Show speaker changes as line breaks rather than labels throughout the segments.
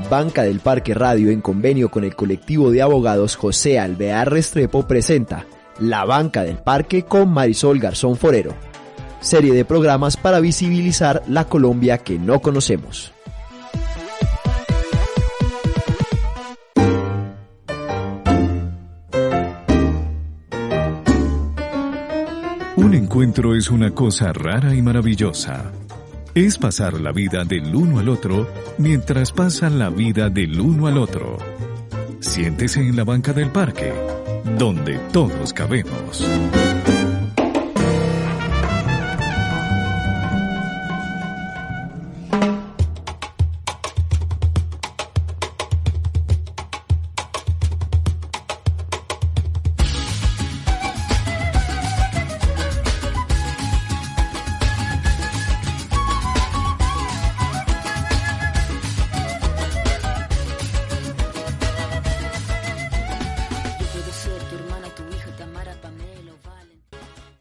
Banca del Parque Radio, en convenio con el colectivo de abogados José Alvear Restrepo, presenta La Banca del Parque con Marisol Garzón Forero, serie de programas para visibilizar la Colombia que no conocemos.
Un encuentro es una cosa rara y maravillosa. Es pasar la vida del uno al otro mientras pasan la vida del uno al otro. Siéntese en la banca del parque, donde todos cabemos.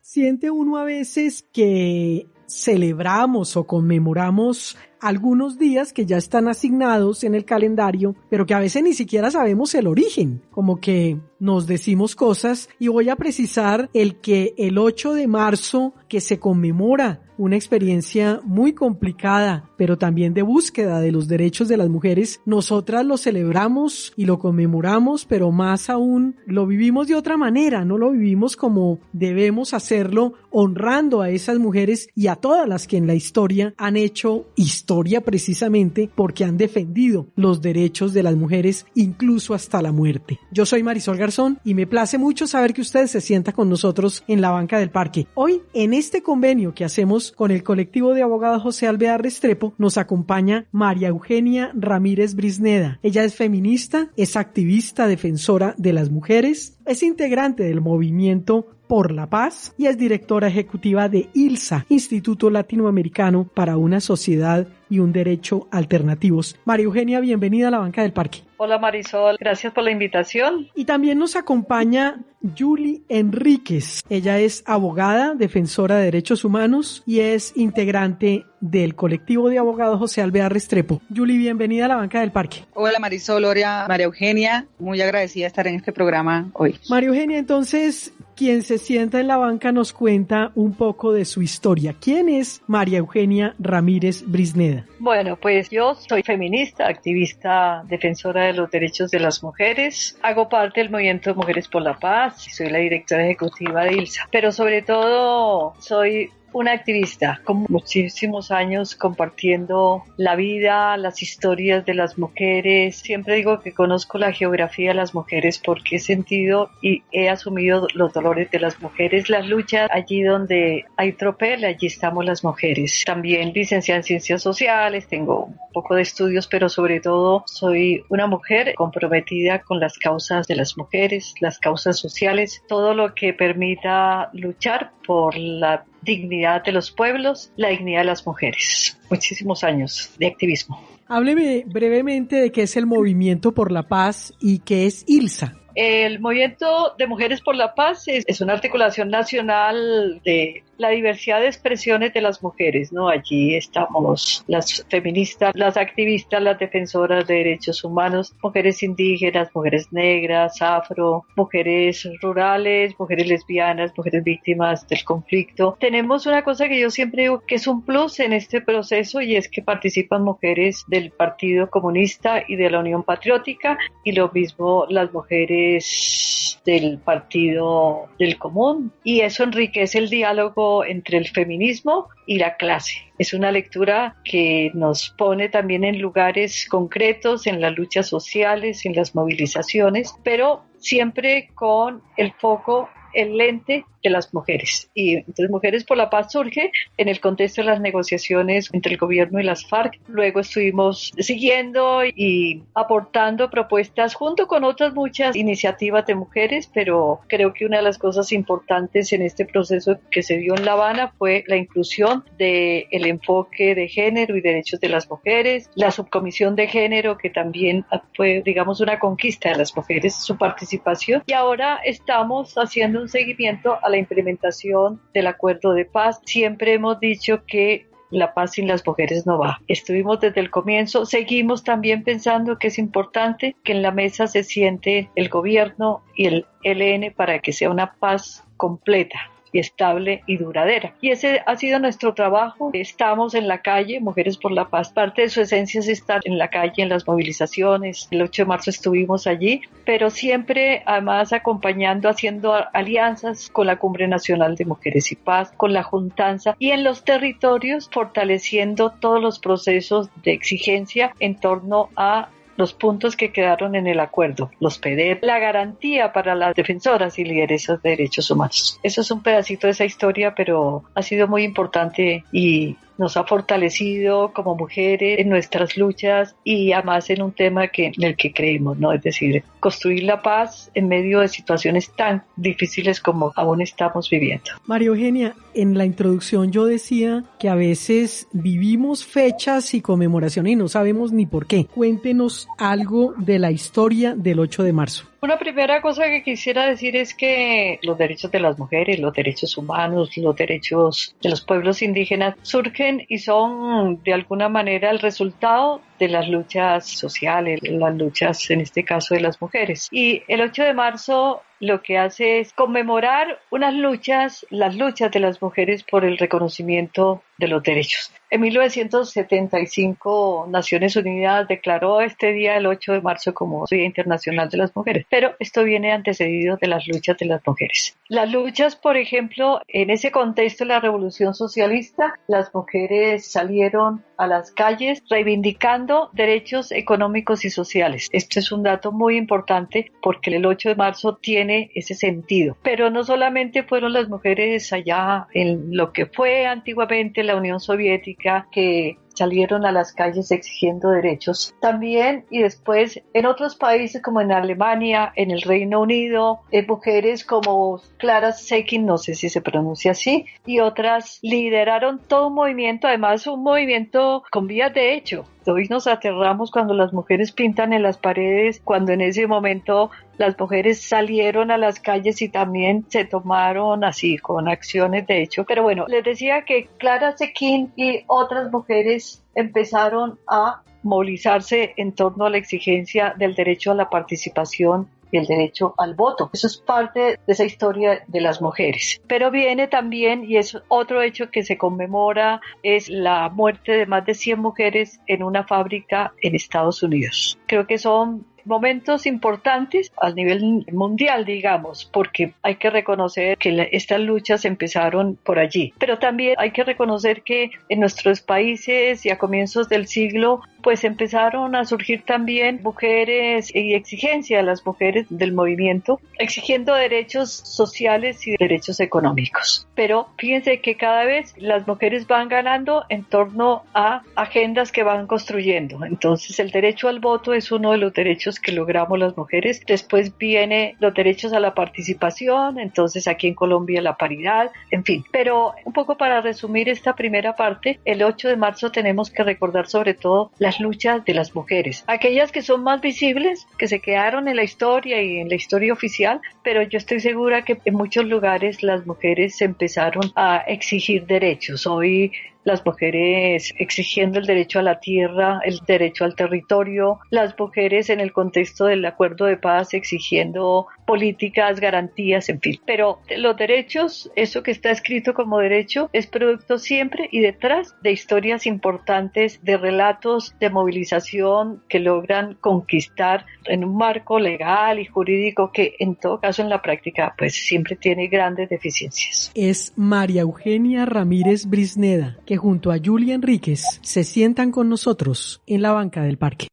Siente uno a veces que celebramos o conmemoramos algunos días que ya están asignados en el calendario, pero que a veces ni siquiera sabemos el origen, como que nos decimos cosas, y voy a precisar el 8 de marzo que se conmemora una experiencia muy complicada, pero también de búsqueda de los derechos de las mujeres. Nosotras lo celebramos y lo conmemoramos, pero más aún lo vivimos de otra manera, no lo vivimos como debemos hacerlo, honrando a esas mujeres y a todas las que en la historia han hecho historia precisamente porque han defendido los derechos de las mujeres, incluso hasta la muerte. Yo soy Marisol Garzón y me place mucho saber que usted se sienta con nosotros en la banca del parque. Hoy, en este convenio que hacemos con el colectivo de abogados José Alvear Restrepo, nos acompaña María Eugenia Ramírez Brisneda. Ella es feminista, es activista, defensora de las mujeres, es integrante del movimiento por la Paz y es directora ejecutiva de ILSA, Instituto Latinoamericano para una Sociedad y un Derecho Alternativos. María Eugenia, bienvenida a la banca del parque.
Hola Marisol, gracias por la invitación.
Y también nos acompaña Julie Enríquez. Ella es abogada, defensora de derechos humanos y es integrante del colectivo de abogados José Alvear Restrepo. Julie, bienvenida a la banca del parque.
Hola Marisol, hola María Eugenia, muy agradecida de estar en este programa hoy.
María Eugenia, entonces, quien se sienta en la banca nos cuenta un poco de su historia. ¿Quién es María Eugenia Ramírez Brisneda?
Bueno, pues yo soy feminista, activista, defensora de los derechos de las mujeres. Hago parte del movimiento Mujeres por la Paz y soy la directora ejecutiva de ILSA. Pero sobre todo soy una activista con muchísimos años compartiendo la vida, las historias de las mujeres. Siempre digo que conozco la geografía de las mujeres porque he sentido y he asumido los dolores de las mujeres, las luchas. Allí donde hay tropel, allí estamos las mujeres. También licenciada en Ciencias Sociales, tengo un poco de estudios, pero sobre todo soy una mujer comprometida con las causas de las mujeres, las causas sociales, todo lo que permita luchar por la dignidad de los pueblos, la dignidad de las mujeres. Muchísimos años de activismo.
Hábleme brevemente de qué es el Movimiento por la Paz y qué es ILSA.
El Movimiento de Mujeres por la Paz es una articulación nacional de la diversidad de expresiones de las mujeres, ¿no? Allí estamos las feministas, las activistas, las defensoras de derechos humanos, mujeres indígenas, mujeres negras, afro, mujeres rurales, mujeres lesbianas, mujeres víctimas del conflicto. Tenemos una cosa que yo siempre digo que es un plus en este proceso y es que participan mujeres del Partido Comunista y de la Unión Patriótica y lo mismo las mujeres del Partido del Común, y eso enriquece el diálogo entre el feminismo y la clase. Es una lectura que nos pone también en lugares concretos, en las luchas sociales, en las movilizaciones, pero siempre con el foco, el lente de las mujeres. Y entonces Mujeres por la Paz surge en el contexto de las negociaciones entre el gobierno y las FARC. Luego estuvimos siguiendo y aportando propuestas junto con otras muchas iniciativas de mujeres, pero creo que una de las cosas importantes en este proceso que se dio en La Habana fue la inclusión del enfoque de género y derechos de las mujeres, la subcomisión de género, que también fue, digamos, una conquista de las mujeres, su participación, y ahora estamos haciendo un seguimiento a la implementación del acuerdo de paz. Siempre hemos dicho que la paz sin las mujeres no va. Estuvimos desde el comienzo, seguimos también pensando que es importante que en la mesa se siente el gobierno y el ELN para que sea una paz completa y estable y duradera. Y ese ha sido nuestro trabajo. Estamos en la calle, Mujeres por la Paz. Parte de su esencia es estar en la calle, en las movilizaciones. El 8 de marzo estuvimos allí, pero siempre además acompañando, haciendo alianzas con la Cumbre Nacional de Mujeres y Paz, con la Juntanza y en los territorios fortaleciendo todos los procesos de exigencia en torno a los puntos que quedaron en el acuerdo, los PDEP, la garantía para las defensoras y lideresas de derechos humanos. Eso es un pedacito de esa historia, pero ha sido muy importante y nos ha fortalecido como mujeres en nuestras luchas y además en un tema en el que creemos, ¿no? Es decir, construir la paz en medio de situaciones tan difíciles como aún estamos viviendo.
María Eugenia, en la introducción yo decía que a veces vivimos fechas y conmemoraciones y no sabemos ni por qué. Cuéntenos algo de la historia del 8 de marzo.
Una primera cosa que quisiera decir es que los derechos de las mujeres, los derechos humanos, los derechos de los pueblos indígenas surgen y son de alguna manera el resultado de las luchas sociales, las luchas en este caso de las mujeres. Y el 8 de marzo lo que hace es conmemorar unas luchas, las luchas de las mujeres por el reconocimiento de los derechos. En 1975 Naciones Unidas declaró este día, el 8 de marzo, como Día Internacional de las Mujeres, pero esto viene antecedido de las luchas de las mujeres. Las luchas, por ejemplo, en ese contexto de la Revolución Socialista, las mujeres salieron a las calles reivindicando derechos económicos y sociales. Esto es un dato muy importante porque el 8 de marzo tiene ese sentido. Pero no solamente fueron las mujeres allá en lo que fue antiguamente la Unión Soviética que salieron a las calles exigiendo derechos. También y después en otros países como en Alemania, en el Reino Unido, mujeres como Clara Zetkin, no sé si se pronuncia así, y otras lideraron todo un movimiento, además un movimiento con vías de hecho. Hoy nos aterramos cuando las mujeres pintan en las paredes, cuando en ese momento las mujeres salieron a las calles y también se tomaron así con acciones de hecho. Pero bueno, les decía que Clara Zetkin y otras mujeres empezaron a movilizarse en torno a la exigencia del derecho a la participación y el derecho al voto. Eso es parte de esa historia de las mujeres. Pero viene también, y es otro hecho que se conmemora, es la muerte de más de 100 mujeres en una fábrica en Estados Unidos. Creo que son momentos importantes a nivel mundial, digamos, porque hay que reconocer que estas luchas empezaron por allí. Pero también hay que reconocer que en nuestros países y a comienzos del siglo, pues empezaron a surgir también mujeres y exigencia a las mujeres del movimiento, exigiendo derechos sociales y derechos económicos. Pero fíjense que cada vez las mujeres van ganando en torno a agendas que van construyendo. Entonces el derecho al voto es uno de los derechos que logramos las mujeres. Después viene los derechos a la participación, entonces aquí en Colombia la paridad, en fin. Pero un poco para resumir esta primera parte, el 8 de marzo tenemos que recordar sobre todo las luchas de las mujeres, aquellas que son más visibles, que se quedaron en la historia y en la historia oficial, pero yo estoy segura que en muchos lugares las mujeres empezaron a exigir derechos. Hoy las mujeres exigiendo el derecho a la tierra, el derecho al territorio, las mujeres en el contexto del acuerdo de paz exigiendo políticas, garantías, en fin. Pero los derechos, eso que está escrito como derecho, es producto siempre y detrás de historias importantes, de relatos de movilización que logran conquistar en un marco legal y jurídico que en todo caso en la práctica pues siempre tiene grandes deficiencias.
Es María Eugenia Ramírez Brisneda, que junto a Julia Enríquez se sientan con nosotros en la banca del parque.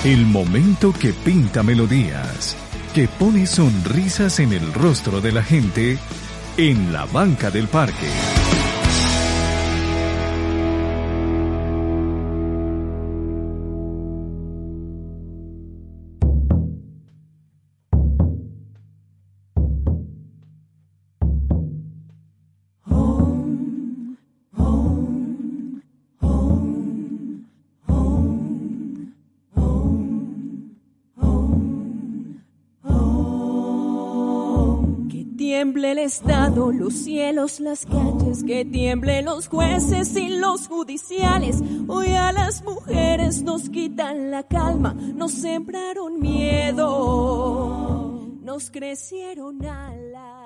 El momento que pinta melodías, que pone sonrisas en el rostro de la gente en la banca del parque.
tiemble el Estado, los cielos, las calles, que tiemblen los jueces y los judiciales. Hoy a las mujeres nos quitan la calma, nos sembraron miedo, nos crecieron alas.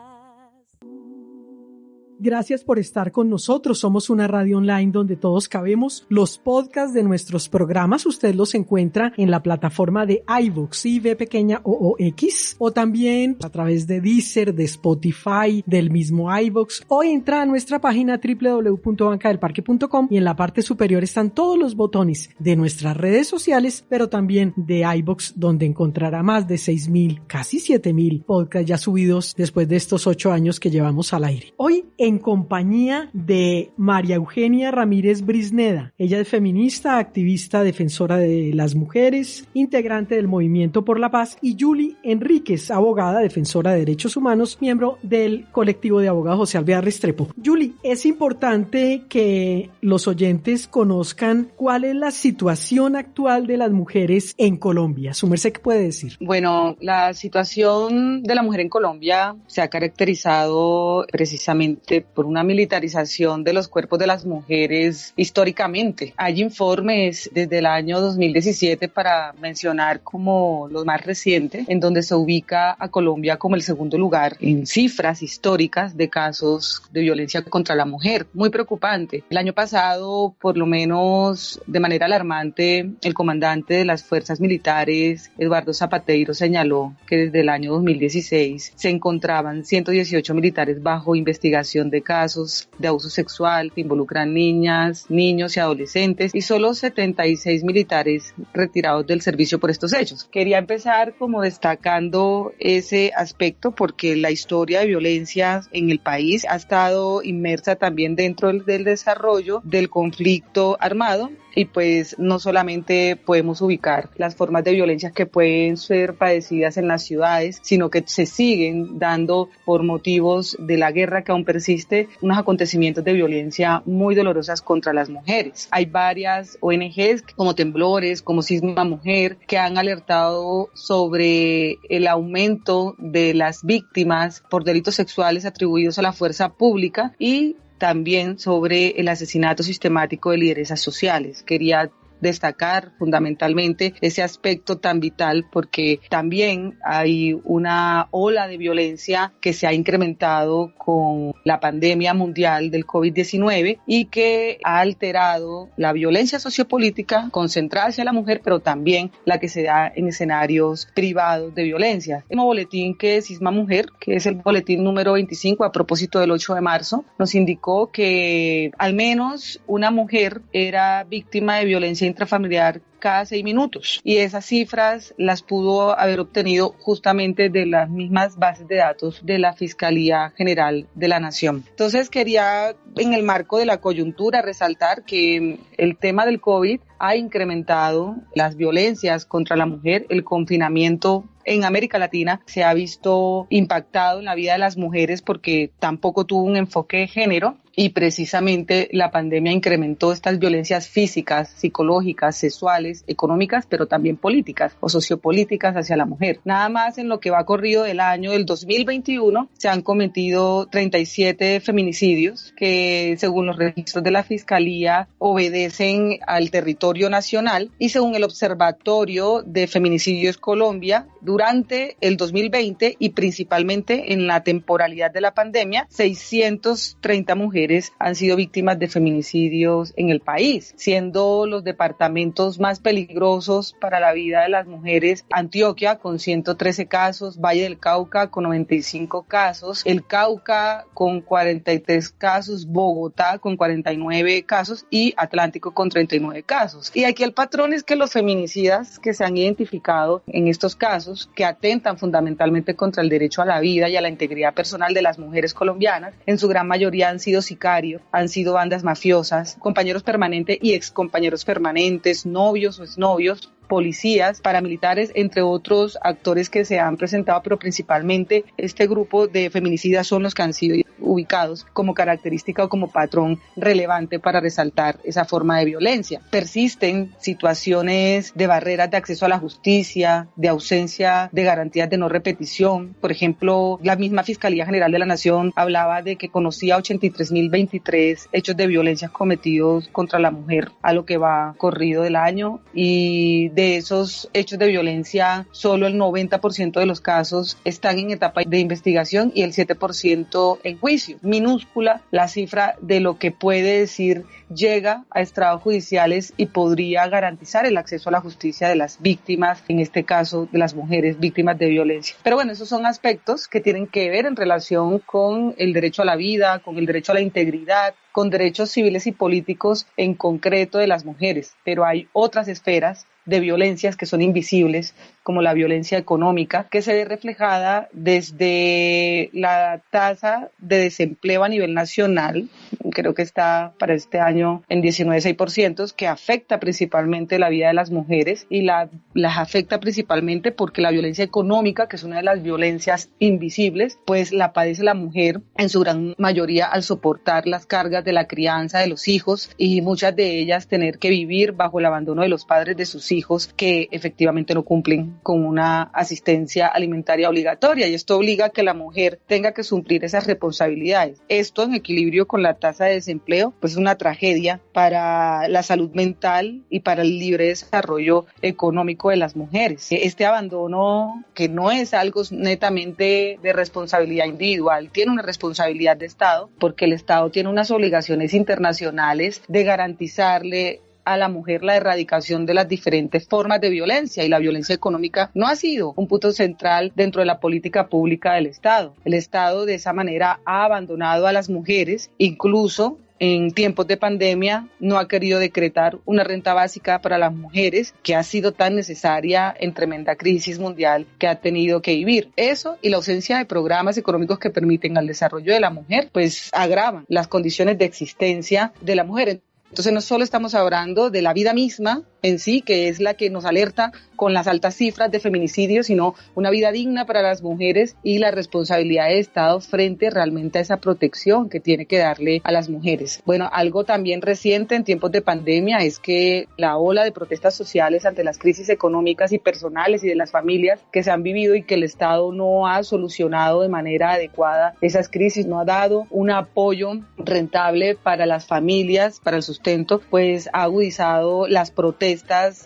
Gracias por estar con nosotros. Somos una radio online donde todos cabemos. Los podcasts de nuestros programas usted los encuentra en la plataforma de iVoox, IVOOX, o también a través de Deezer, de Spotify, del mismo iVoox, o entra a nuestra página www.bancadelparque.com y en la parte superior están todos los botones de nuestras redes sociales, pero también de iVoox, donde encontrará más de 6.000, casi 7.000 podcasts ya subidos después de estos 8 años que llevamos al aire. Hoy en compañía de María Eugenia Ramírez Brisneda. Ella es feminista, activista, defensora de las mujeres, integrante del Movimiento por la Paz, y Julie Enríquez, abogada, defensora de derechos humanos, miembro del colectivo de abogados José Alvear Restrepo. Julie, es importante que los oyentes conozcan cuál es la situación actual de las mujeres en Colombia. ¿Su merced qué puede decir?
Bueno, la situación de la mujer en Colombia se ha caracterizado precisamente por una militarización de los cuerpos de las mujeres históricamente. Hay informes desde el año 2017, para mencionar como los más recientes, en donde se ubica a Colombia como el segundo lugar en cifras históricas de casos de violencia contra la mujer. Muy preocupante. El año pasado, por lo menos de manera alarmante, el comandante de las fuerzas militares, Eduardo Zapateiro, señaló que desde el año 2016 se encontraban 118 militares bajo investigación de casos de abuso sexual que involucran niñas, niños y adolescentes, y solo 76 militares retirados del servicio por estos hechos. Quería empezar como destacando ese aspecto porque la historia de violencia en el país ha estado inmersa también dentro del desarrollo del conflicto armado, y pues no solamente podemos ubicar las formas de violencia que pueden ser padecidas en las ciudades, sino que se siguen dando por motivos de la guerra que aún persiste, unos acontecimientos de violencia muy dolorosas contra las mujeres. Hay varias ONGs como Temblores, como Sisma Mujer, que han alertado sobre el aumento de las víctimas por delitos sexuales atribuidos a la fuerza pública y también sobre el asesinato sistemático de lideresas sociales. Quería destacar fundamentalmente ese aspecto tan vital porque también hay una ola de violencia que se ha incrementado con la pandemia mundial del COVID-19 y que ha alterado la violencia sociopolítica concentrada hacia la mujer, pero también la que se da en escenarios privados de violencia. El boletín que es Sisma Mujer, que es el boletín número 25 a propósito del 8 de marzo, nos indicó que al menos una mujer era víctima de violencia intrafamiliar cada 6 minutos, y esas cifras las pudo haber obtenido justamente de las mismas bases de datos de la Fiscalía General de la Nación. Entonces quería, en el marco de la coyuntura, resaltar que el tema del COVID ha incrementado las violencias contra la mujer. El confinamiento en América Latina se ha visto impactado en la vida de las mujeres porque tampoco tuvo un enfoque de género, y precisamente la pandemia incrementó estas violencias físicas, psicológicas, sexuales, económicas, pero también políticas o sociopolíticas hacia la mujer. Nada más en lo que va corrido del año del 2021 se han cometido 37 feminicidios que, según los registros de la Fiscalía, obedecen al territorio nacional, y según el Observatorio de Feminicidios Colombia, durante el 2020 y principalmente en la temporalidad de la pandemia, 630 mujeres han sido víctimas de feminicidios en el país, siendo los departamentos más peligrosos para la vida de las mujeres Antioquia con 113 casos, Valle del Cauca con 95 casos, el Cauca con 43 casos, Bogotá con 49 casos y Atlántico con 39 casos. Y aquí el patrón es que los feminicidas que se han identificado en estos casos, que atentan fundamentalmente contra el derecho a la vida y a la integridad personal de las mujeres colombianas, en su gran mayoría han sido sicarios, han sido bandas mafiosas, compañeros permanentes y excompañeros permanentes, novios o exnovios, policías, paramilitares, entre otros actores que se han presentado, pero principalmente este grupo de feminicidas son los que han sido ubicados como característica o como patrón relevante para resaltar esa forma de violencia. Persisten situaciones de barreras de acceso a la justicia, de ausencia de garantías de no repetición. Por ejemplo, la misma Fiscalía General de la Nación hablaba de que conocía 83.023 hechos de violencia cometidos contra la mujer a lo que va corrido del año, y de esos hechos de violencia solo el 90% de los casos están en etapa de investigación y el 7% en juicio. Minúscula la cifra de lo que puede decir llega a estrados judiciales y podría garantizar el acceso a la justicia de las víctimas, en este caso de las mujeres víctimas de violencia. Pero bueno, esos son aspectos que tienen que ver en relación con el derecho a la vida, con el derecho a la integridad, con derechos civiles y políticos en concreto de las mujeres. Pero hay otras esferas de violencias que son invisibles, como la violencia económica, que se ve reflejada desde la tasa de desempleo a nivel nacional, creo que está para este año en 19,6%, que afecta principalmente la vida de las mujeres y las afecta principalmente porque la violencia económica, que es una de las violencias invisibles, pues la padece la mujer en su gran mayoría al soportar las cargas de la crianza de los hijos y muchas de ellas tener que vivir bajo el abandono de los padres de sus hijos que efectivamente no cumplen con una asistencia alimentaria obligatoria, y esto obliga a que la mujer tenga que suplir esas responsabilidades. Esto en equilibrio con la tasa de desempleo, pues es una tragedia para la salud mental y para el libre desarrollo económico de las mujeres. Este abandono, que no es algo netamente de responsabilidad individual, tiene una responsabilidad de Estado, porque el Estado tiene unas obligaciones internacionales de garantizarle a la mujer la erradicación de las diferentes formas de violencia, y la violencia económica no ha sido un punto central dentro de la política pública del Estado. El Estado de esa manera ha abandonado a las mujeres, incluso en tiempos de pandemia no ha querido decretar una renta básica para las mujeres, que ha sido tan necesaria en tremenda crisis mundial que ha tenido que vivir. Eso y la ausencia de programas económicos que permiten al desarrollo de la mujer, pues agravan las condiciones de existencia de la mujer. Entonces no solo estamos hablando de la vida misma en sí, que es la que nos alerta con las altas cifras de feminicidios, sino una vida digna para las mujeres y la responsabilidad del Estado frente realmente a esa protección que tiene que darle a las mujeres. Bueno, algo también reciente en tiempos de pandemia es que la ola de protestas sociales ante las crisis económicas y personales y de las familias que se han vivido y que el Estado no ha solucionado de manera adecuada esas crisis, no ha dado un apoyo rentable para las familias, para el sustento, pues ha agudizado las protestas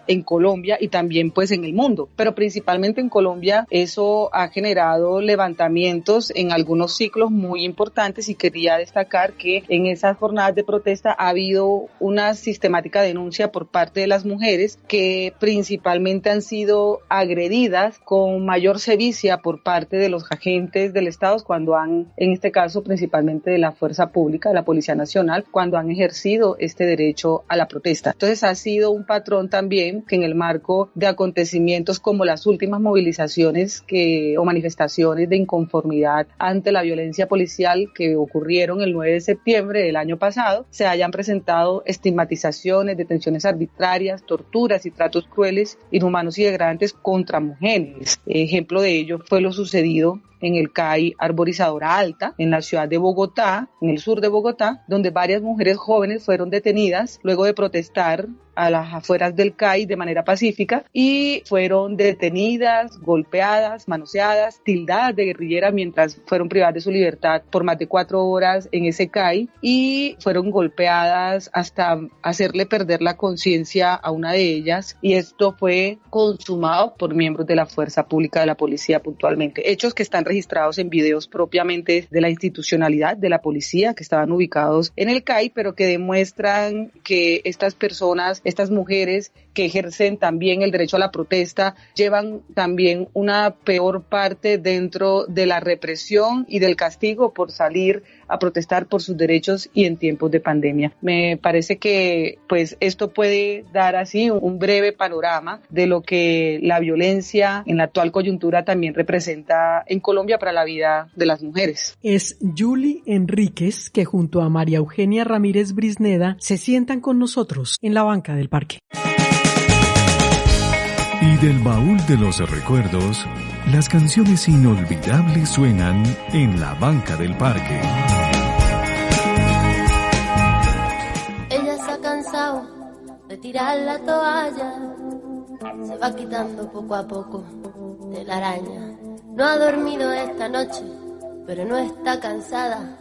en Colombia y también pues en el mundo, pero principalmente en Colombia. Eso ha generado levantamientos en algunos ciclos muy importantes, y quería destacar que en esas jornadas de protesta ha habido una sistemática denuncia por parte de las mujeres, que principalmente han sido agredidas con mayor sevicia por parte de los agentes del Estado cuando han, en este caso principalmente de la fuerza pública, de la Policía Nacional, cuando han ejercido este derecho a la protesta. Entonces ha sido un patrón también que en el marco de acontecimientos como las últimas movilizaciones o manifestaciones de inconformidad ante la violencia policial que ocurrieron el 9 de septiembre del año pasado, se hayan presentado estigmatizaciones, detenciones arbitrarias, torturas y tratos crueles, inhumanos y degradantes contra mujeres. Ejemplo de ello fue lo sucedido en el CAI Arborizadora Alta, en la ciudad de Bogotá, en el sur de Bogotá, donde varias mujeres jóvenes fueron detenidas luego de protestar a las afueras del CAI de manera pacífica, y fueron detenidas, golpeadas, manoseadas, tildadas de guerrilleras mientras fueron privadas de su libertad por más de 4 horas en ese CAI, y fueron golpeadas hasta hacerle perder la conciencia a una de ellas, y esto fue consumado por miembros de la fuerza pública de la policía puntualmente. Hechos que están registrados en videos propiamente de la institucionalidad de la policía, que estaban ubicados en el CAI, pero que demuestran que estas personas, estas mujeres que ejercen también el derecho a la protesta, llevan también una peor parte dentro de la represión y del castigo por salir a protestar por sus derechos y en tiempos de pandemia. Me parece que pues esto puede dar así un breve panorama de lo que la violencia en la actual coyuntura también representa en Colombia para la vida de las mujeres.
Es Julie Enríquez, que junto a María Eugenia Ramírez Brisneda se sientan con nosotros en la banca del parque.
Y del baúl de los recuerdos, las canciones inolvidables suenan en la banca del parque.
Ella se ha cansado de tirar la toalla, se va quitando poco a poco de la araña. No ha dormido esta noche, pero no está cansada.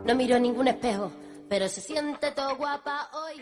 No miró ningún espejo, pero se siente todo guapa hoy.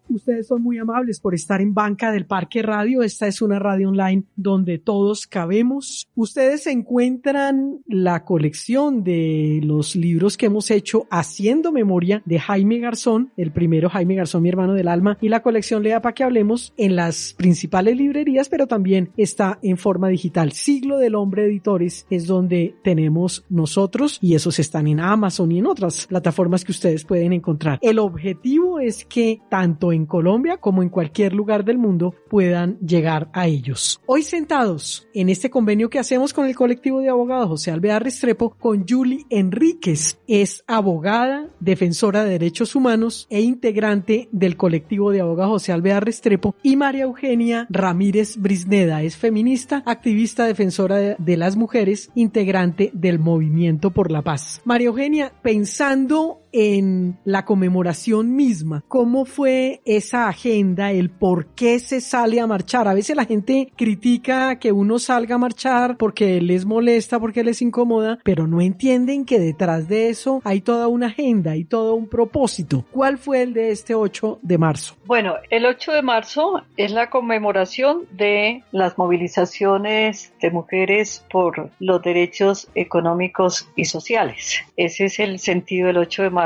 Ustedes son muy amables por estar en Banca del Parque Radio. Esta es una radio online donde todos cabemos. Ustedes encuentran la colección de los libros que hemos hecho haciendo memoria de Jaime Garzón, el primero Jaime Garzón, mi hermano del alma, y la colección Lea pa' que hablemos en las principales librerías, pero también está en forma digital. Siglo del Hombre Editores es donde tenemos nosotros, y esos están en Amazon y en otras plataformas que ustedes pueden encontrar. El objetivo es que tanto en Colombia como en cualquier lugar del mundo puedan llegar a ellos. Hoy sentados en este convenio que hacemos con el colectivo de abogados José Alvear Restrepo con Julie Enríquez. Es abogada, defensora de derechos humanos e integrante del colectivo de abogados José Alvear Restrepo, y María Eugenia Ramírez Brisneda es feminista, activista, defensora de las mujeres, integrante del Movimiento por la Paz. María Eugenia, pensando en la conmemoración misma, ¿cómo fue esa agenda, el por qué se sale a marchar? A veces la gente critica que uno salga a marchar porque les molesta, porque les incomoda, pero no entienden que detrás de eso hay toda una agenda y todo un propósito. ¿Cuál fue el de este 8 de marzo?
Bueno, el 8 de marzo es la conmemoración de las movilizaciones de mujeres por los derechos económicos y sociales. Ese es el sentido del 8 de marzo.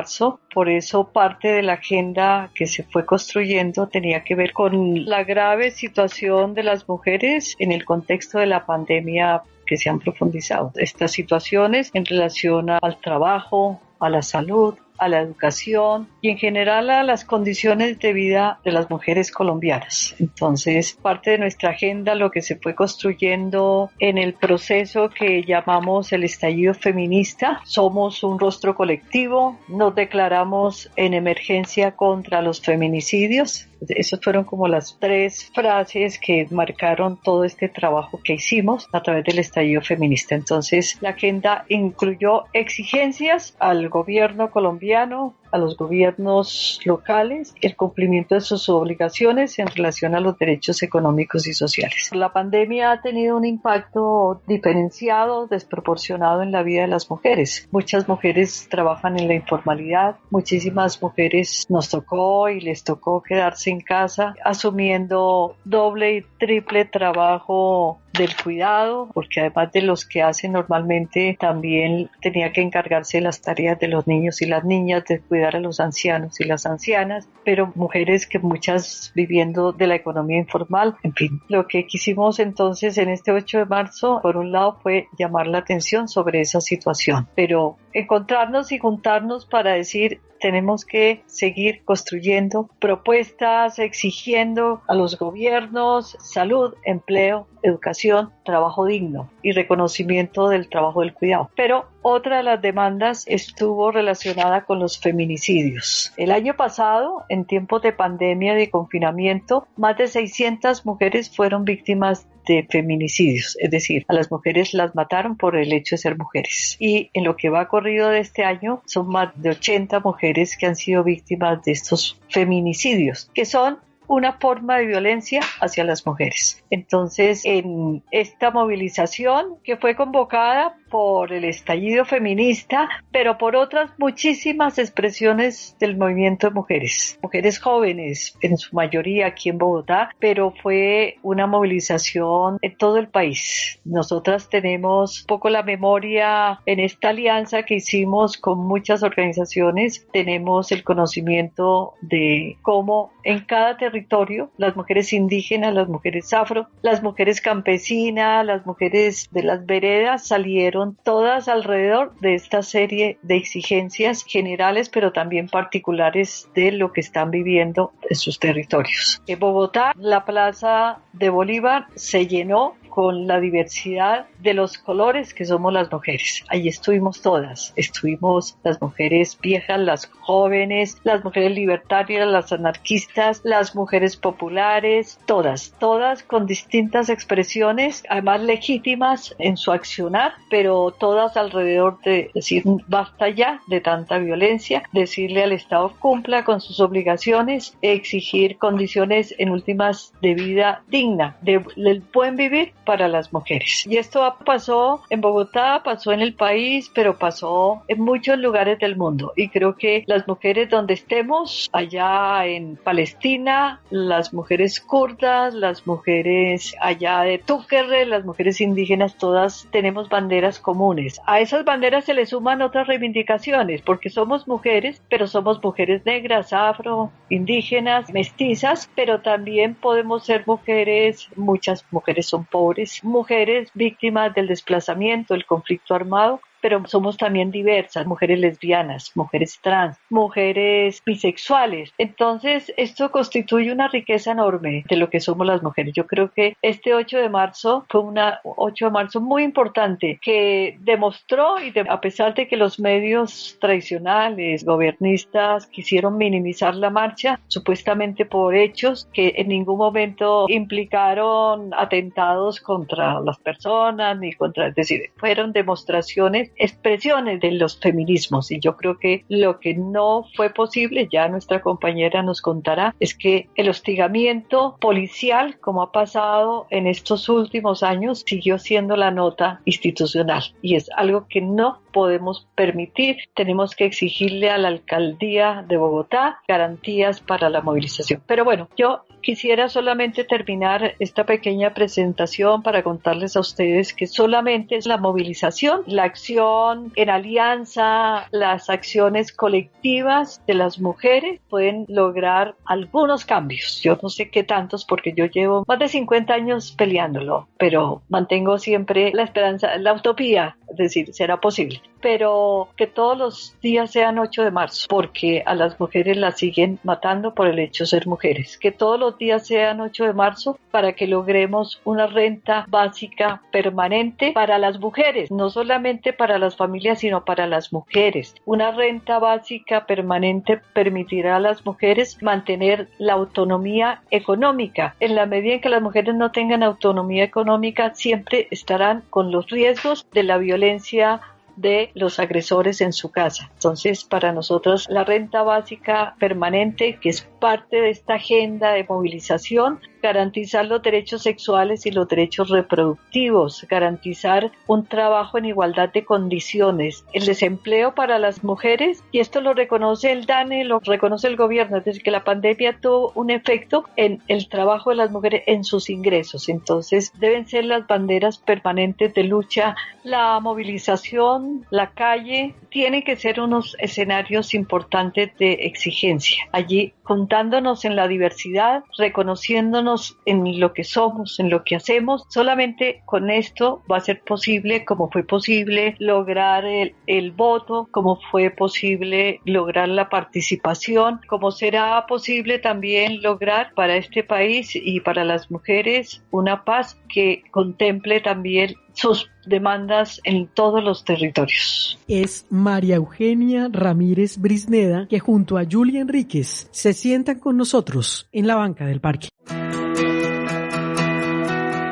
Por eso parte de la agenda que se fue construyendo tenía que ver con la grave situación de las mujeres en el contexto de la pandemia, que se han profundizado estas situaciones en relación al trabajo, a la salud, a la educación y en general a las condiciones de vida de las mujeres colombianas. Entonces, parte de nuestra agenda, lo que se fue construyendo en el proceso que llamamos el estallido feminista, somos un rostro colectivo, nos declaramos en emergencia contra los feminicidios. Esas fueron como las 3 frases que marcaron todo este trabajo que hicimos a través del estallido feminista. Entonces, la agenda incluyó exigencias al gobierno colombiano, a los gobiernos locales, el cumplimiento de sus obligaciones en relación a los derechos económicos y sociales. La pandemia ha tenido un impacto diferenciado, desproporcionado en la vida de las mujeres. Muchas mujeres trabajan en la informalidad, muchísimas mujeres nos tocó y les tocó quedarse en casa, asumiendo doble y triple trabajo del cuidado, porque además de los que hacen normalmente, también tenía que encargarse de las tareas de los niños y las niñas, de cuidar a los ancianos y las ancianas, pero mujeres que muchas viviendo de la economía informal. En fin, lo que quisimos entonces en este 8 de marzo, por un lado, fue llamar la atención sobre esa situación, pero encontrarnos y juntarnos para decir: tenemos que seguir construyendo propuestas, exigiendo a los gobiernos salud, empleo, educación, trabajo digno y reconocimiento del trabajo del cuidado. Pero otra de las demandas estuvo relacionada con los feminicidios. El año pasado, en tiempos de pandemia y de confinamiento, más de 600 mujeres fueron víctimas de feminicidios, es decir, a las mujeres las mataron por el hecho de ser mujeres. Y en lo que va corrido de este año, son más de 80 mujeres que han sido víctimas de estos feminicidios, que son una forma de violencia hacia las mujeres. Entonces, en esta movilización que fue convocada por el estallido feminista, pero por otras muchísimas expresiones del movimiento de mujeres jóvenes, en su mayoría aquí en Bogotá, pero fue una movilización en todo el país. Nosotras tenemos un poco la memoria en esta alianza que hicimos con muchas organizaciones, tenemos el conocimiento de cómo en cada territorio las mujeres indígenas, las mujeres afro, las mujeres campesinas, las mujeres de las veredas salieron todas alrededor de esta serie de exigencias generales, pero también particulares de lo que están viviendo en sus territorios. En Bogotá, la Plaza de Bolívar se llenó con la diversidad de los colores que somos las mujeres. Allí estuvimos todas, estuvimos las mujeres viejas, las jóvenes, las mujeres libertarias, las anarquistas, las mujeres populares, todas con distintas expresiones, además legítimas en su accionar, pero todas alrededor de decir basta ya de tanta violencia, decirle al Estado cumpla con sus obligaciones, exigir condiciones en últimas de vida digna, del buen vivir para las mujeres. Y esto pasó en Bogotá, pasó en el país, pero pasó en muchos lugares del mundo. Y creo que las mujeres donde estemos, allá en Palestina, las mujeres kurdas, las mujeres allá de Túquerre, las mujeres indígenas, todas tenemos banderas comunes. A esas banderas se le suman otras reivindicaciones, porque somos mujeres, pero somos mujeres negras, afro, indígenas, mestizas, pero también podemos ser mujeres, muchas mujeres son pobres, mujeres víctimas del desplazamiento, del conflicto armado, pero somos también diversas, mujeres lesbianas, mujeres trans, mujeres bisexuales. Entonces, esto constituye una riqueza enorme de lo que somos las mujeres. Yo creo que este 8 de marzo fue un 8 de marzo muy importante que demostró, a pesar de que los medios tradicionales, gobernistas, quisieron minimizar la marcha, supuestamente por hechos que en ningún momento implicaron atentados contra las personas, ni contra, es decir, fueron demostraciones, expresiones de los feminismos. Y yo creo que lo que no fue posible, ya nuestra compañera nos contará, es que el hostigamiento policial, como ha pasado en estos últimos años, siguió siendo la nota institucional, y es algo que no podemos permitir. Tenemos que exigirle a la alcaldía de Bogotá garantías para la movilización. Pero bueno, yo quisiera solamente terminar esta pequeña presentación para contarles a ustedes que solamente es la movilización, la acción en alianza, las acciones colectivas de las mujeres pueden lograr algunos cambios. Yo no sé qué tantos, porque yo llevo más de 50 años peleándolo, pero mantengo siempre la esperanza, la utopía, es decir, será posible. Pero que todos los días sean 8 de marzo, porque a las mujeres las siguen matando por el hecho de ser mujeres. Que todos los días sean 8 de marzo para que logremos una renta básica permanente para las mujeres, no solamente para las familias, sino para las mujeres. Una renta básica permanente permitirá a las mujeres mantener la autonomía económica. En la medida en que las mujeres no tengan autonomía económica, siempre estarán con los riesgos de la violencia de los agresores en su casa. Entonces, para nosotros, la renta básica permanente, que es parte de esta agenda de movilización, garantizar los derechos sexuales y los derechos reproductivos, garantizar un trabajo en igualdad de condiciones, el desempleo para las mujeres, y esto lo reconoce el DANE, lo reconoce el gobierno, es decir, que la pandemia tuvo un efecto en el trabajo de las mujeres, en sus ingresos. Entonces, deben ser las banderas permanentes de lucha, la movilización, la calle, tienen que ser unos escenarios importantes de exigencia. Allí, juntándonos en la diversidad, reconociéndonos en lo que somos, en lo que hacemos, solamente con esto va a ser posible, como fue posible lograr el voto, como fue posible lograr la participación, como será posible también lograr para este país y para las mujeres una paz que contemple también sus demandas en todos los territorios.
Es María Eugenia Ramírez Brisneda, que junto a Julie Enríquez se sientan con nosotros en la banca del parque.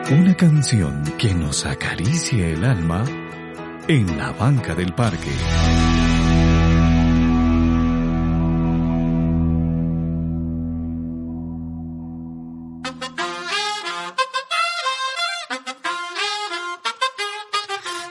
Una canción que nos acaricie el alma en la banca del parque.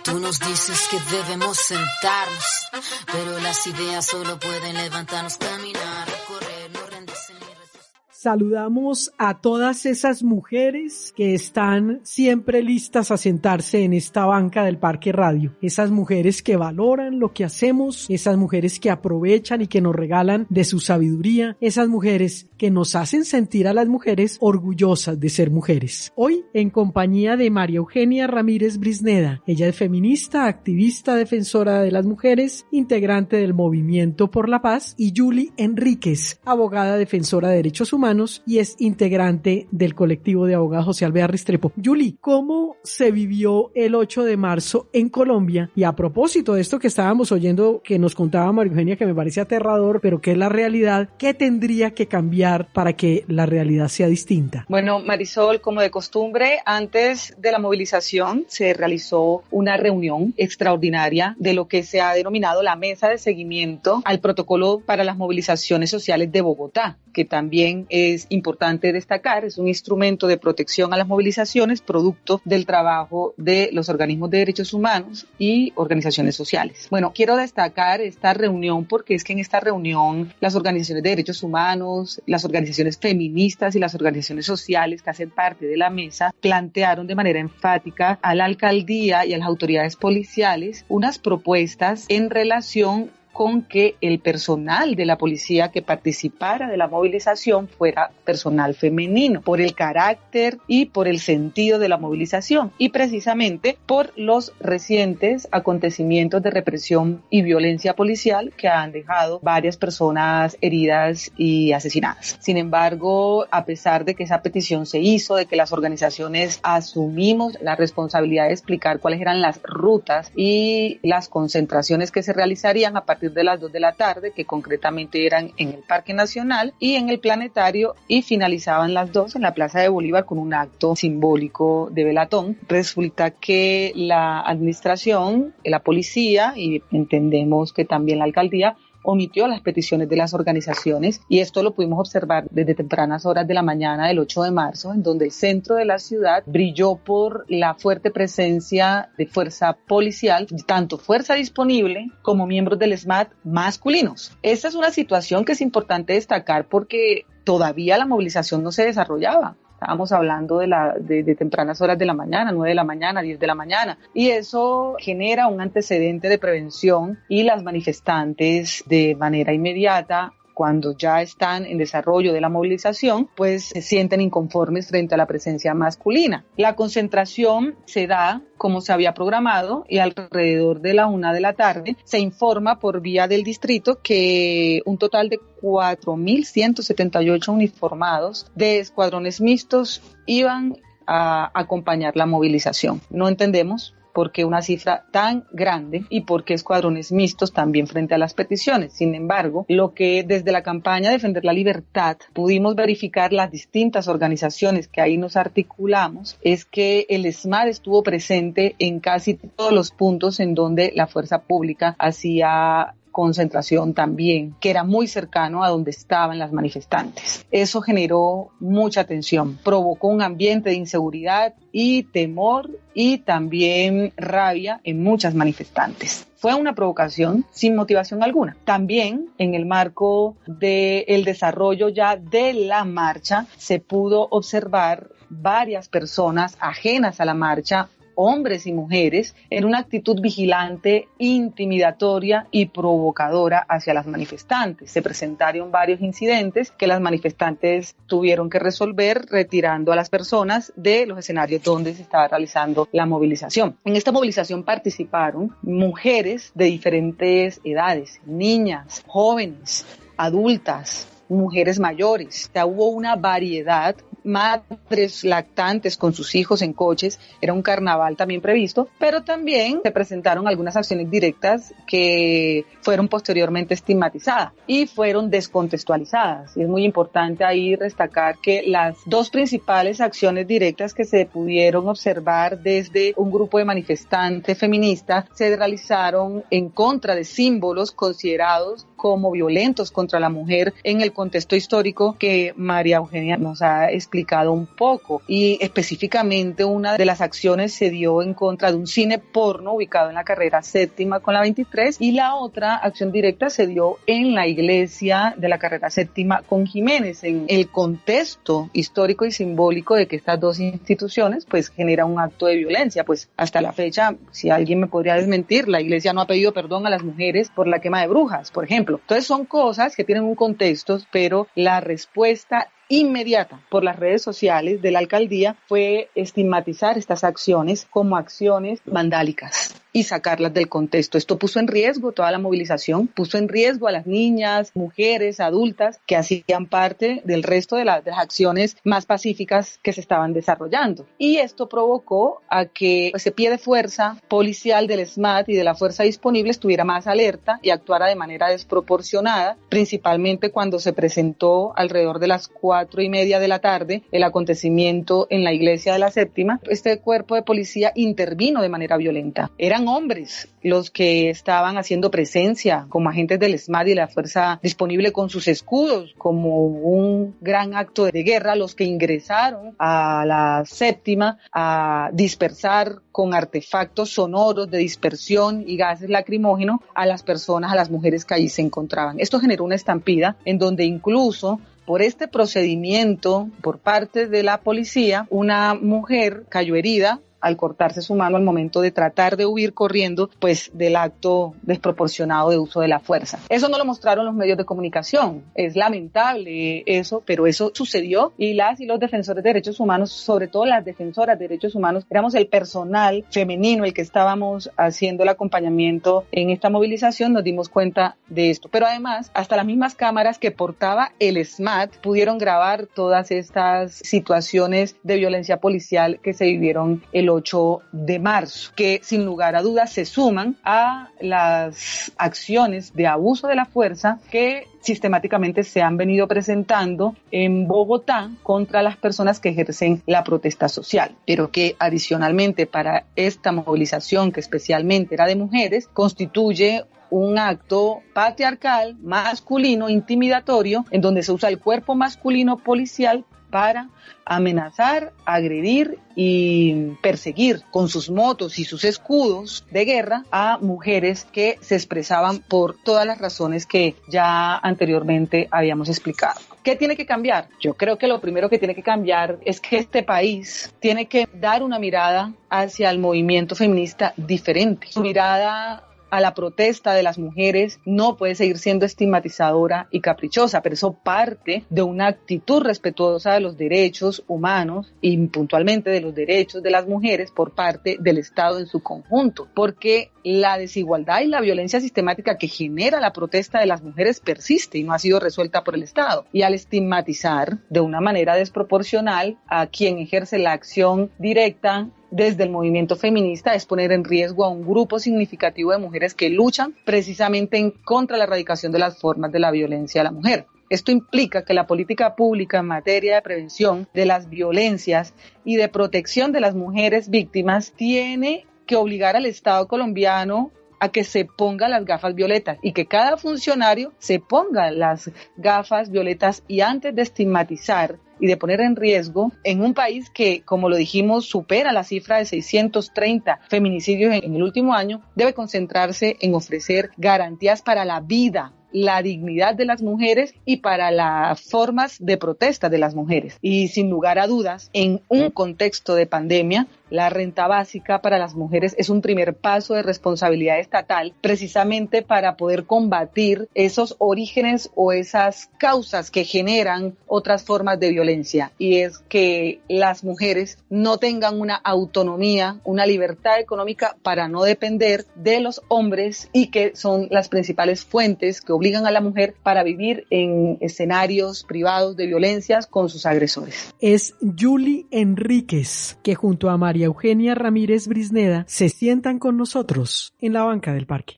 Tú nos dices que debemos sentarnos, pero las ideas solo pueden levantarnos, caminar, recorrer, no rendirse ni retroceder.
Saludamos a todas esas mujeres que están siempre listas a sentarse en esta banca del Parque Radio. Esas mujeres que valoran lo que hacemos, esas mujeres que aprovechan y que nos regalan de su sabiduría, esas mujeres que nos hacen sentir a las mujeres orgullosas de ser mujeres. Hoy, en compañía de María Eugenia Ramírez Brisneda, ella es feminista, activista, defensora de las mujeres, integrante del Movimiento por la Paz, y Julie Enríquez, abogada defensora de derechos humanos Humanos y es integrante del colectivo de abogados José Alvear Restrepo. Yuli, ¿cómo se vivió el 8 de marzo en Colombia? Y a propósito de esto que estábamos oyendo, que nos contaba María Eugenia, que me parece aterrador, pero que es la realidad, ¿qué tendría que cambiar para que la realidad sea distinta?
Bueno, Marisol, como de costumbre, antes de la movilización se realizó una reunión extraordinaria de lo que se ha denominado la mesa de seguimiento al protocolo para las movilizaciones sociales de Bogotá, que también es importante destacar, es un instrumento de protección a las movilizaciones producto del trabajo de los organismos de derechos humanos y organizaciones sociales. Bueno, quiero destacar esta reunión porque es que en esta reunión las organizaciones de derechos humanos, las organizaciones feministas y las organizaciones sociales que hacen parte de la mesa plantearon de manera enfática a la alcaldía y a las autoridades policiales unas propuestas en relación con que el personal de la policía que participara de la movilización fuera personal femenino, por el carácter y por el sentido de la movilización y precisamente por los recientes acontecimientos de represión y violencia policial que han dejado varias personas heridas y asesinadas. Sin embargo, a pesar de que esa petición se hizo, de que las organizaciones asumimos la responsabilidad de explicar cuáles eran las rutas y las concentraciones que se realizarían a partir de las 2 de la tarde, que concretamente eran en el Parque Nacional y en el Planetario, y finalizaban las 2 en la Plaza de Bolívar con un acto simbólico de velatón. Resulta que la administración, la policía y entendemos que también la alcaldía omitió las peticiones de las organizaciones y esto lo pudimos observar desde tempranas horas de la mañana del 8 de marzo, en donde el centro de la ciudad brilló por la fuerte presencia de fuerza policial, tanto fuerza disponible como miembros del SMAT masculinos. Esta es una situación que es importante destacar porque todavía la movilización no se desarrollaba. Estábamos hablando de tempranas horas de la mañana, 9 de la mañana, 10 de la mañana. Y eso genera un antecedente de prevención y las manifestantes de manera inmediata, cuando ya están en desarrollo de la movilización, pues se sienten inconformes frente a la presencia masculina. La concentración se da como se había programado y alrededor de la 1 de la tarde se informa por vía del distrito que un total de 4.178 uniformados de escuadrones mixtos iban a acompañar la movilización. No entendemos por qué una cifra tan grande y por qué escuadrones mixtos también frente a las peticiones. Sin embargo, lo que desde la campaña Defender la Libertad pudimos verificar las distintas organizaciones que ahí nos articulamos es que el SMAT estuvo presente en casi todos los puntos en donde la fuerza pública hacía concentración también, que era muy cercano a donde estaban las manifestantes. Eso generó mucha tensión, provocó un ambiente de inseguridad y temor y también rabia en muchas manifestantes. Fue una provocación sin motivación alguna. También en el marco del desarrollo ya de la marcha se pudo observar varias personas ajenas a la marcha, hombres y mujeres, en una actitud vigilante, intimidatoria y provocadora hacia las manifestantes. Se presentaron varios incidentes que las manifestantes tuvieron que resolver retirando a las personas de los escenarios donde se estaba realizando la movilización. En esta movilización participaron mujeres de diferentes edades, niñas, jóvenes, adultas, mujeres mayores. O sea, hubo una variedad, madres lactantes con sus hijos en coches, era un carnaval también previsto, pero también se presentaron algunas acciones directas que fueron posteriormente estigmatizadas y fueron descontextualizadas. Y es muy importante ahí destacar que las 2 principales acciones directas que se pudieron observar desde un grupo de manifestantes feministas se realizaron en contra de símbolos considerados como violentos contra la mujer en el contexto histórico que María Eugenia nos ha explicado un poco, y específicamente una de las acciones se dio en contra de un cine porno ubicado en la carrera 7ª con la 23 y la otra acción directa se dio en la iglesia de la carrera 7ª con Jiménez, en el contexto histórico y simbólico de que estas 2 instituciones pues generan un acto de violencia. Pues hasta la fecha, si alguien me podría desmentir, la iglesia no ha pedido perdón a las mujeres por la quema de brujas, por ejemplo. Entonces son cosas que tienen un contexto, pero la respuesta inmediata por las redes sociales de la alcaldía fue estigmatizar estas acciones como acciones vandálicas. y sacarlas del contexto. Esto puso en riesgo toda la movilización, puso en riesgo a las niñas, mujeres, adultas que hacían parte del resto de las acciones más pacíficas que se estaban desarrollando. Y esto provocó a que ese pie de fuerza policial del SMAT y de la fuerza disponible estuviera más alerta y actuara de manera desproporcionada, principalmente cuando se presentó alrededor de las 4:30 de la tarde el acontecimiento en la iglesia de la Séptima. Este cuerpo de policía intervino de manera violenta. Eran hombres los que estaban haciendo presencia como agentes del SMAT y de la fuerza disponible con sus escudos como un gran acto de guerra, los que ingresaron a la Séptima a dispersar con artefactos sonoros de dispersión y gases lacrimógenos a las personas, a las mujeres que allí se encontraban. Esto generó una estampida en donde incluso por este procedimiento por parte de la policía, una mujer cayó herida al cortarse su mano al momento de tratar de huir corriendo pues del acto desproporcionado de uso de la fuerza. Eso no lo mostraron los medios de comunicación. Es lamentable eso, pero eso sucedió y las y los defensores de derechos humanos, sobre todo las defensoras de derechos humanos, éramos el personal femenino el que estábamos haciendo el acompañamiento en esta movilización, nos dimos cuenta de esto. Pero además, hasta las mismas cámaras que portaba el SMAT pudieron grabar todas estas situaciones de violencia policial que se vivieron el 8 de marzo, que sin lugar a dudas se suman a las acciones de abuso de la fuerza que sistemáticamente se han venido presentando en Bogotá contra las personas que ejercen la protesta social, pero que adicionalmente para esta movilización, que especialmente era de mujeres, constituye un acto patriarcal, masculino, intimidatorio, en donde se usa el cuerpo masculino policial para amenazar, agredir y perseguir con sus motos y sus escudos de guerra a mujeres que se expresaban por todas las razones que ya anteriormente habíamos explicado. ¿Qué tiene que cambiar? Yo creo que lo primero que tiene que cambiar es que este país tiene que dar una mirada hacia el movimiento feminista diferente. Su mirada a la protesta de las mujeres no puede seguir siendo estigmatizadora y caprichosa, pero eso parte de una actitud respetuosa de los derechos humanos y puntualmente de los derechos de las mujeres por parte del Estado en su conjunto, porque la desigualdad y la violencia sistemática que genera la protesta de las mujeres persiste y no ha sido resuelta por el Estado. Y al estigmatizar de una manera desproporcional a quien ejerce la acción directa desde el movimiento feminista es poner en riesgo a un grupo significativo de mujeres que luchan precisamente en contra de la erradicación de las formas de la violencia a la mujer. Esto implica que la política pública en materia de prevención de las violencias y de protección de las mujeres víctimas tiene que obligar al Estado colombiano a que se ponga las gafas violetas y que cada funcionario se ponga las gafas violetas y antes de estigmatizar y de poner en riesgo en un país que, como lo dijimos, supera la cifra de 630 feminicidios en el último año, debe concentrarse en ofrecer garantías para la vida, la dignidad de las mujeres y para las formas de protesta de las mujeres. Y sin lugar a dudas, en un contexto de pandemia, la renta básica para las mujeres es un primer paso de responsabilidad estatal, precisamente para poder combatir esos orígenes o esas causas que generan otras formas de violencia, y es que las mujeres no tengan una autonomía, una libertad económica para no depender de los hombres y que son las principales fuentes que obligan a la mujer para vivir en escenarios privados de violencias con sus agresores.
Es Yuli Enríquez, que junto a María Eugenia Ramírez Brisneda se sientan con nosotros en la banca del parque.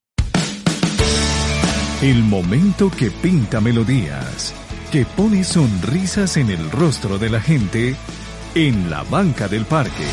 El momento que pinta melodías, que pone sonrisas en el rostro de la gente en la banca del parque.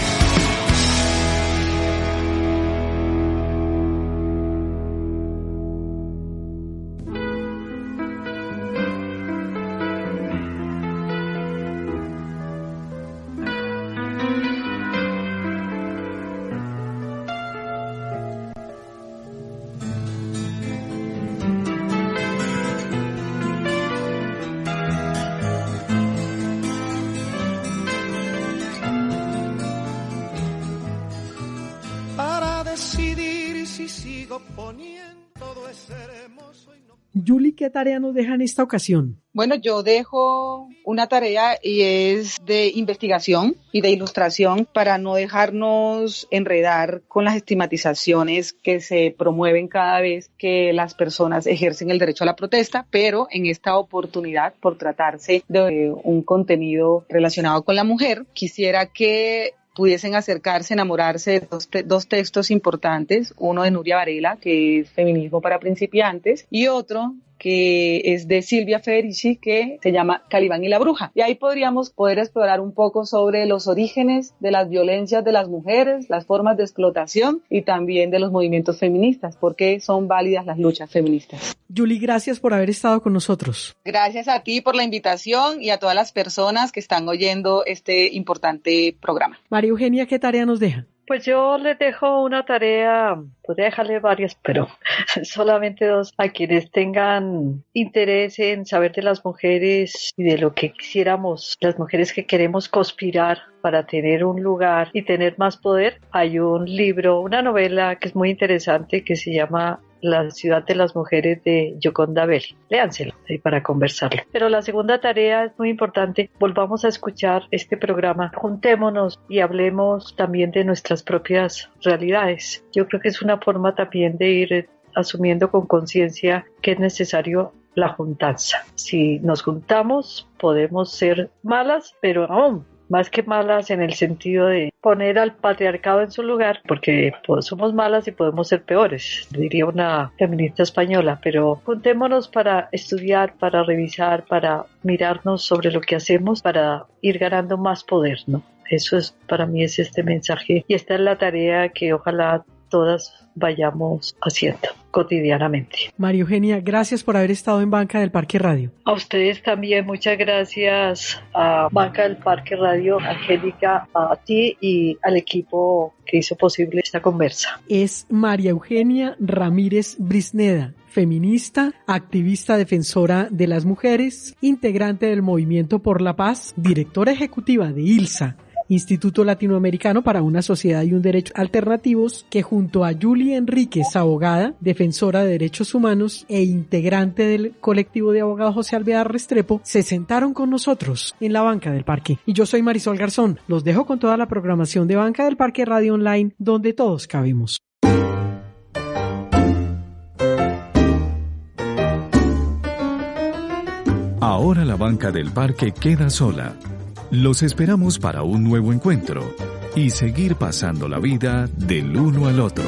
Julie, ¿qué tarea nos deja en esta ocasión?
Bueno, yo dejo una tarea y es de investigación y de ilustración para no dejarnos enredar con las estigmatizaciones que se promueven cada vez que las personas ejercen el derecho a la protesta, pero en esta oportunidad, por tratarse de un contenido relacionado con la mujer, quisiera que pudiesen acercarse, enamorarse de dos textos importantes, uno de Nuria Varela, que es Feminismo para principiantes, y otro que es de Silvia Federici, que se llama Calibán y la bruja. Y ahí podríamos poder explorar un poco sobre los orígenes de las violencias de las mujeres, las formas de explotación y también de los movimientos feministas, porque son válidas las luchas feministas.
Julie, gracias por haber estado con nosotros.
Gracias a ti por la invitación y a todas las personas que están oyendo este importante programa.
María Eugenia, ¿qué tarea nos deja?
Pues yo les dejo una tarea, podría dejarle varias, pero solamente dos, a quienes tengan interés en saber de las mujeres y de lo que quisiéramos, las mujeres que queremos conspirar para tener un lugar y tener más poder. Hay un libro, una novela que es muy interesante que se llama La ciudad de las mujeres de Gioconda Belli. Léanselo ahí para conversarlo. Pero la segunda tarea es muy importante. Volvamos a escuchar este programa. Juntémonos y hablemos también de nuestras propias realidades. Yo creo que es una forma también de ir asumiendo con conciencia que es necesario la juntanza. Si nos juntamos, podemos ser malas, pero aún más que malas en el sentido de poner al patriarcado en su lugar, porque somos malas y podemos ser peores, diría una feminista española, pero juntémonos para estudiar, para revisar, para mirarnos sobre lo que hacemos, para ir ganando más poder, ¿no? Eso es, para mí es este mensaje y esta es la tarea que ojalá todas vayamos haciendo cotidianamente.
María Eugenia, gracias por haber estado en Banca del Parque Radio.
A ustedes también, muchas gracias a Banca del Parque Radio, Angélica, a ti y al equipo que hizo posible esta conversa.
Es María Eugenia Ramírez Brisneda, feminista, activista defensora de las mujeres, integrante del Movimiento por la Paz, directora ejecutiva de ILSA, Instituto Latinoamericano para una Sociedad y un Derecho Alternativos, que junto a Julie Enríquez, abogada, defensora de derechos humanos e integrante del colectivo de abogados José Alvear Restrepo, se sentaron con nosotros en la Banca del Parque. Y yo soy Marisol Garzón. Los dejo con toda la programación de Banca del Parque Radio Online, donde todos cabemos.
Ahora la Banca del Parque queda sola. Los esperamos para un nuevo encuentro y seguir pasando la vida del uno al otro.